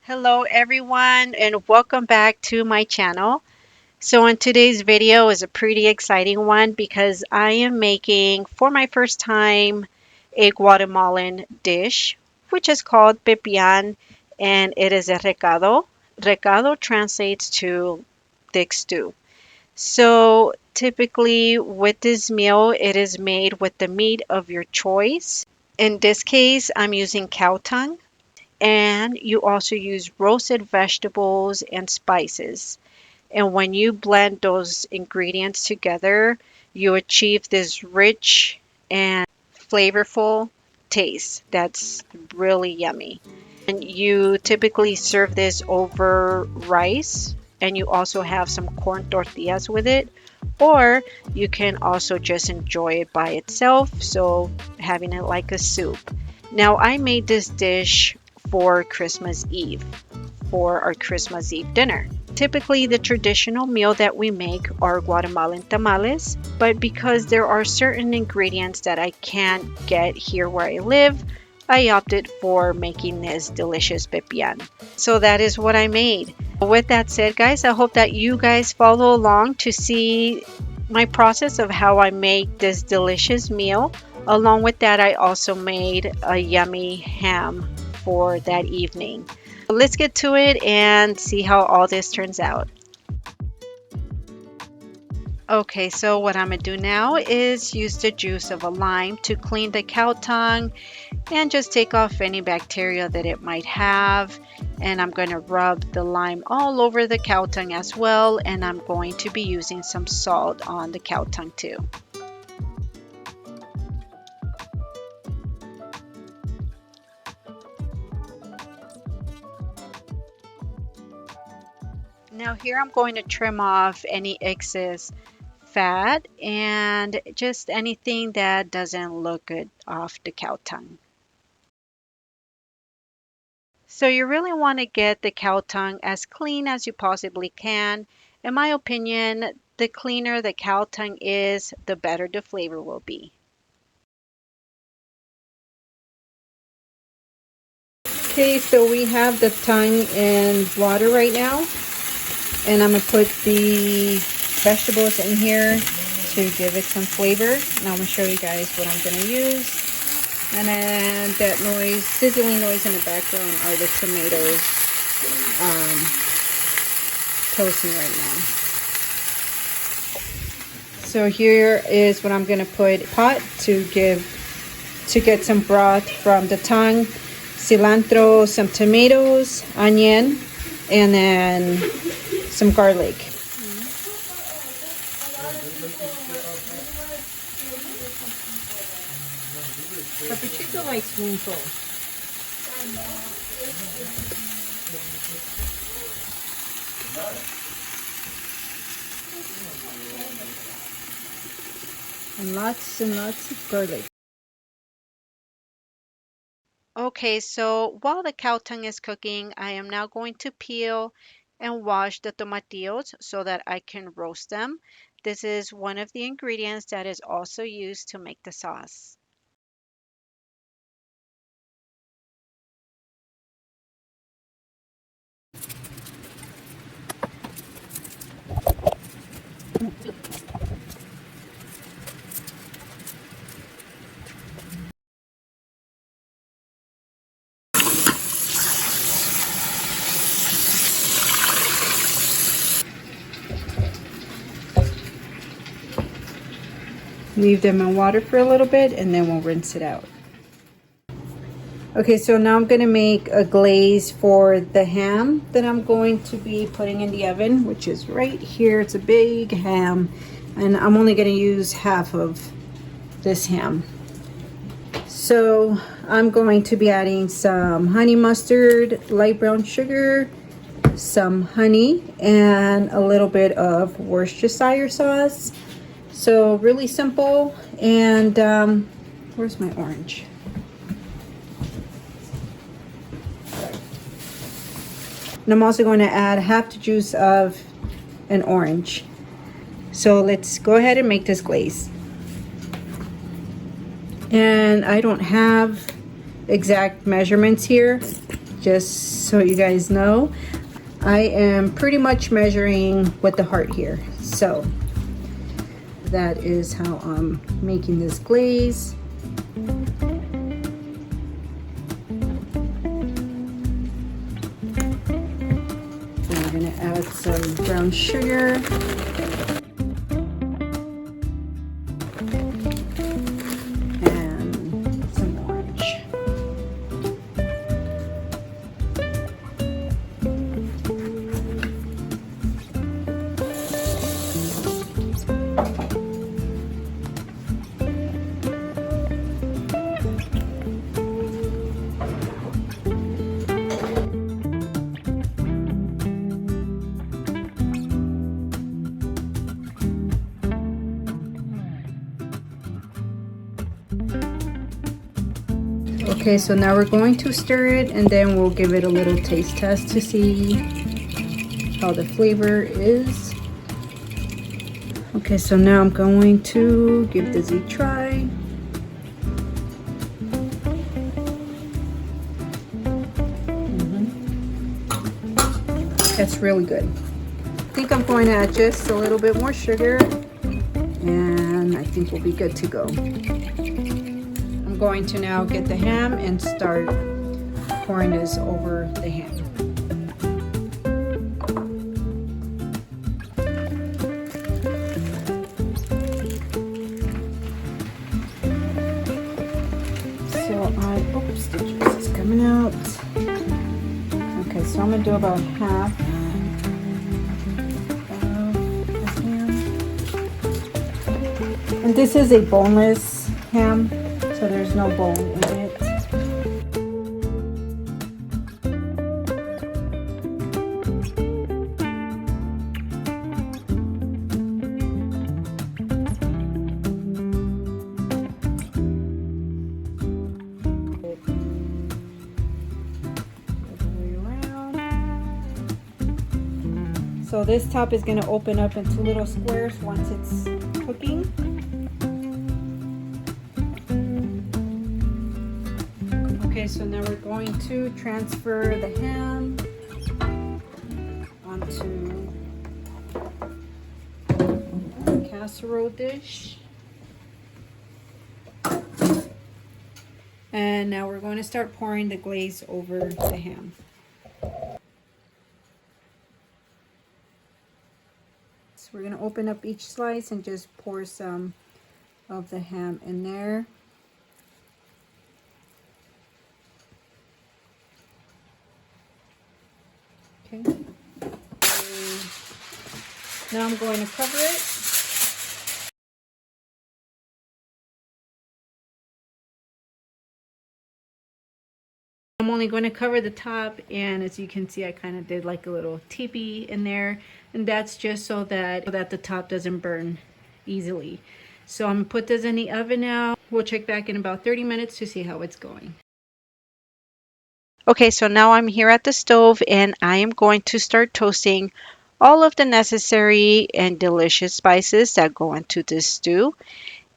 Hello everyone and welcome back to my channel. So in today's video is a pretty exciting one because I am making for my first time a Guatemalan dish which is called Pepian and it is a recado. Recado translates to thick stew. So typically with this meal it is made with the meat of your choice. In this case I'm using cow tongue and you also use roasted vegetables and spices. And when you blend those ingredients together, you achieve this rich and flavorful taste that's really yummy. And you typically serve this over rice, and you also have some corn tortillas with it, or you can also just enjoy it by itself, so having it like a soup. Now, I made this dish for Christmas Eve, for our Christmas Eve dinner. Typically, the traditional meal that we make are Guatemalan tamales, but because there are certain ingredients that I can't get here where I live, I opted for making this delicious pepian. So that is what I made. With that said, guys, I hope that you guys follow along to see my process of how I make this delicious meal. Along with that, I also made a yummy ham for that evening. Let's get to it and see how all this turns out. Okay, so what I'm gonna do now is use the juice of a lime to clean the cow tongue and just take off any bacteria that it might have. And I'm going to rub the lime all over the cow tongue as well, and I'm going to be using some salt on the cow tongue too. Now here I'm going to trim off any excess fat and just anything that doesn't look good off the cow tongue. So you really want to get the cow tongue as clean as you possibly can. In my opinion, the cleaner the cow tongue is, the better the flavor will be. Okay, so we have the tongue in water right now, and I'm gonna put the vegetables in here to give it some flavor. And I'm gonna show you guys what I'm gonna use. And then that noise, sizzling noise in the background are the tomatoes toasting right now. So here is what I'm gonna put pot to get some broth from the tongue, cilantro, some tomatoes, onion, and then some garlic. Papichito likes spoonful. And lots of garlic. Okay, so while the cow tongue is cooking, I am now going to peel and wash the tomatillos so that I can roast them. This is one of the ingredients that is also used to make the sauce. Leave them in water for a little bit and then we'll rinse it out. Okay, so now I'm going to make a glaze for the ham that I'm going to be putting in the oven, which is right here. It's a big ham, and I'm only going to use half of this ham. So I'm going to be adding some honey mustard, light brown sugar, some honey, and a little bit of Worcestershire sauce. So really simple. And where's my orange? And I'm also going to add half the juice of an orange. So let's go ahead and make this glaze. And I don't have exact measurements here, just so you guys know, I am pretty much measuring with the heart here. So that is how I'm making this glaze. And we're gonna add some brown sugar. Okay, so now we're going to stir it and then we'll give it a little taste test to see how the flavor is. Okay, so now I'm going to give this a try. That's really good. I think I'm going to add just a little bit more sugar and I think we'll be good to go. I'm going to now get the ham and start pouring this over the ham. Oops, the juice is coming out. Okay, so I'm gonna do about half of the ham. And this is a boneless ham, so there's no bone in it. So this top is going to open up into little squares once it's cooking. Okay, so now we're going to transfer the ham onto a casserole dish. And now we're going to start pouring the glaze over the ham. We're going to open up each slice and just pour some of the ham in there. Okay. Now I'm going to cover it. I'm only going to cover the top, and as you can see, I kind of did like a little teepee in there, and that's just so that the top doesn't burn easily. So I'm gonna put this in the oven now. We'll check back in about 30 minutes to see how it's going. Okay, so now I'm here at the stove and I am going to start toasting all of the necessary and delicious spices that go into this stew.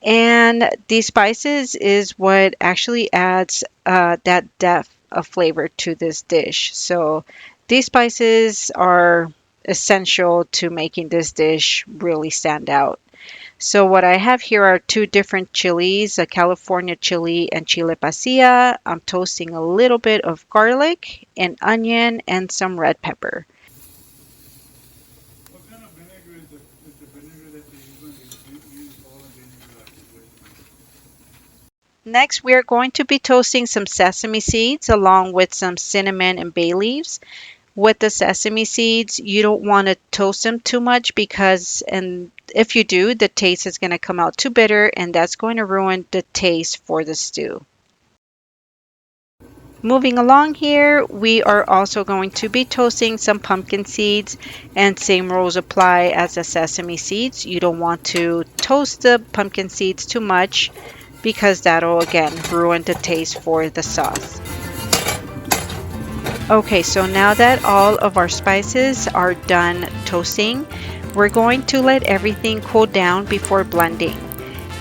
And these spices is what actually adds that depth of flavor to this dish. So these spices are essential to making this dish really stand out. So what I have here are two different chilies, a California chili and chile pasilla. I'm toasting a little bit of garlic, an onion, and some red pepper. What kind of vinegar is the vinegar that they use when they use all the vinegar like this? Next, we are going to be toasting some sesame seeds along with some cinnamon and bay leaves. With the sesame seeds, you don't want to toast them too much because, and if you do, the taste is going to come out too bitter and that's going to ruin the taste for the stew. Moving along here, we are also going to be toasting some pumpkin seeds, and same rules apply as the sesame seeds. You don't want to toast the pumpkin seeds too much because that'll again ruin the taste for the sauce. Okay, so now that all of our spices are done toasting, we're going to let everything cool down before blending.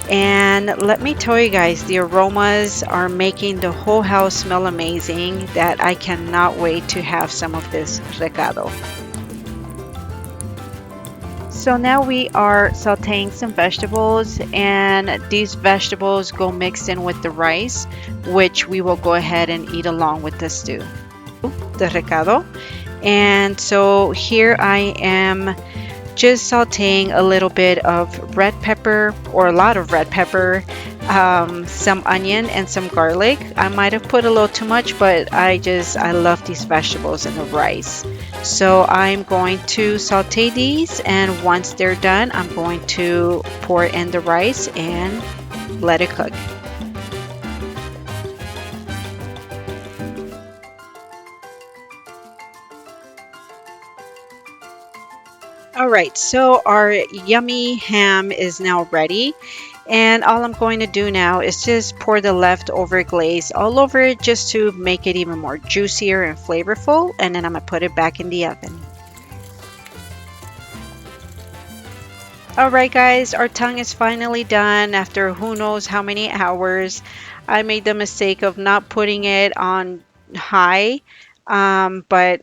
And let me tell you guys, the aromas are making the whole house smell amazing that I cannot wait to have some of this recado. So now we are sauteing some vegetables, and these vegetables go mixed in with the rice, which we will go ahead and eat along with the stew, the recado. And so here I am just sauteing a little bit of red pepper, or a lot of red pepper, some onion and some garlic. I might have put a little too much, but I love these vegetables and the rice. So I'm going to saute these, and once they're done, I'm going to pour in the rice and let it cook. All right, so our yummy ham is now ready. And all I'm going to do now is just pour the leftover glaze all over it just to make it even more juicier and flavorful. And then I'm going to put it back in the oven. All right, guys, our tongue is finally done after who knows how many hours. I made the mistake of not putting it on high, but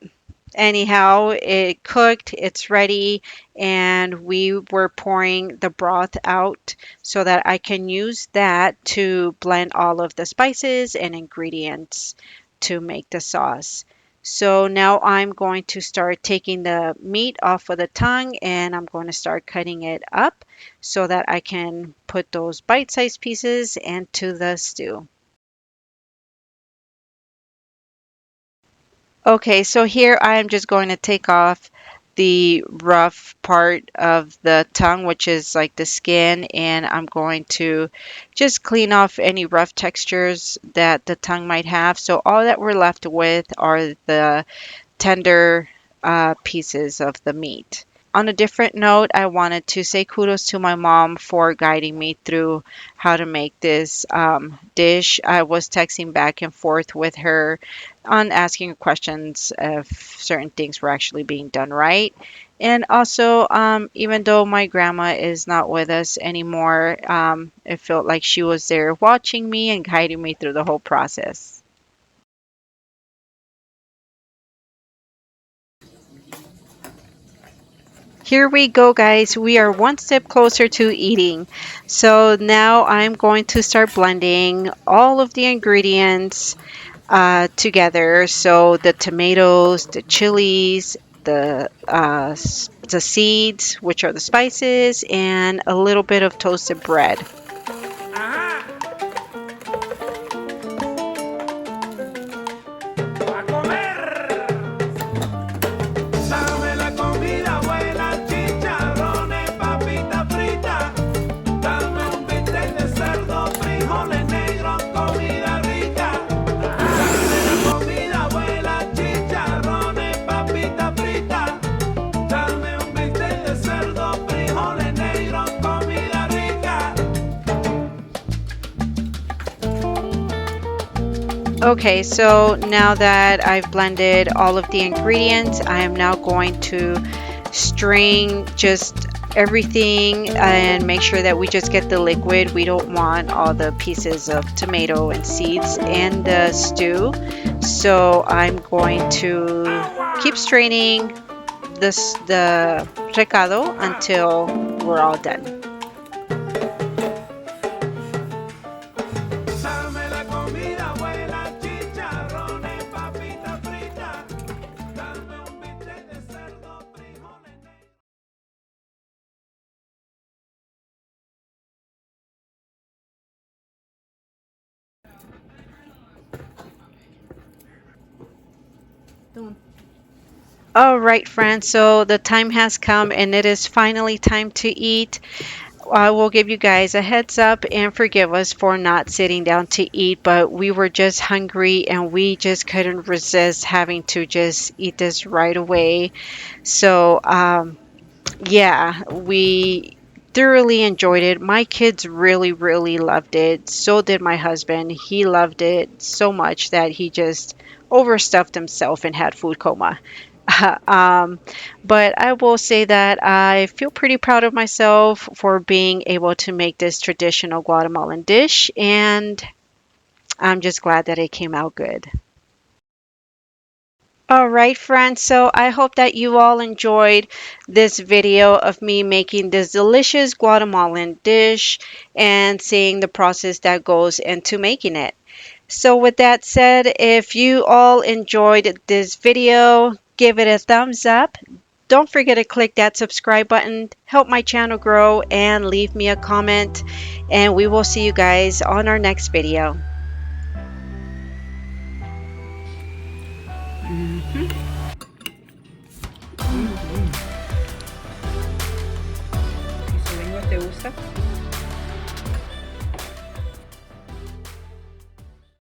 anyhow, it cooked, it's ready, and we were pouring the broth out so that I can use that to blend all of the spices and ingredients to make the sauce. So now I'm going to start taking the meat off of the tongue, and I'm going to start cutting it up so that I can put those bite-sized pieces into the stew. Okay, so here I am just going to take off the rough part of the tongue, which is like the skin, and I'm going to just clean off any rough textures that the tongue might have. So all that we're left with are the tender pieces of the meat. On a different note, I wanted to say kudos to my mom for guiding me through how to make this dish. I was texting back and forth with her on asking her questions if certain things were actually being done right. And also, even though my grandma is not with us anymore, it felt like she was there watching me and guiding me through the whole process. Here we go, guys. We are one step closer to eating. So now I'm going to start blending all of the ingredients together. So the tomatoes, the chilies, the seeds, which are the spices, and a little bit of toasted bread. A comer. Dame la comida buena, chicharrones, papitas fritas. Dame un bistec de cerdo, frijoles negros, comida rica. Dame la comida buena, chicharrones, papitas fritas. Dame un bistec de cerdo, frijoles negros, comida rica. Okay, so now that I've blended all of the ingredients, I am now going to strain just everything and make sure that we just get the liquid. We don't want all the pieces of tomato and seeds in the stew. So I'm going to keep straining the recado until we're all done. Dame la comida buena, chicharrones, papitas fritas. Dame un bistec de cerdo, frijoles negros. All right, friends. So the time has come and it is finally time to eat. I will give you guys a heads up and forgive us for not sitting down to eat, but we were just hungry and we just couldn't resist having to just eat this right away. So, yeah, we thoroughly enjoyed it. My kids really, really loved it. So did my husband. He loved it so much that he just overstuffed himself and had food coma. um, but I will say that I feel pretty proud of myself for being able to make this traditional Guatemalan dish, and I'm just glad that it came out good. All right, friends. So I hope that you all enjoyed this video of me making this delicious Guatemalan dish and seeing the process that goes into making it. So with that said, if you all enjoyed this video, give it a thumbs up. Don't forget to click that subscribe button, help my channel grow, and leave me a comment. And we will see you guys on our next video. ¿Y su lengua te gusta?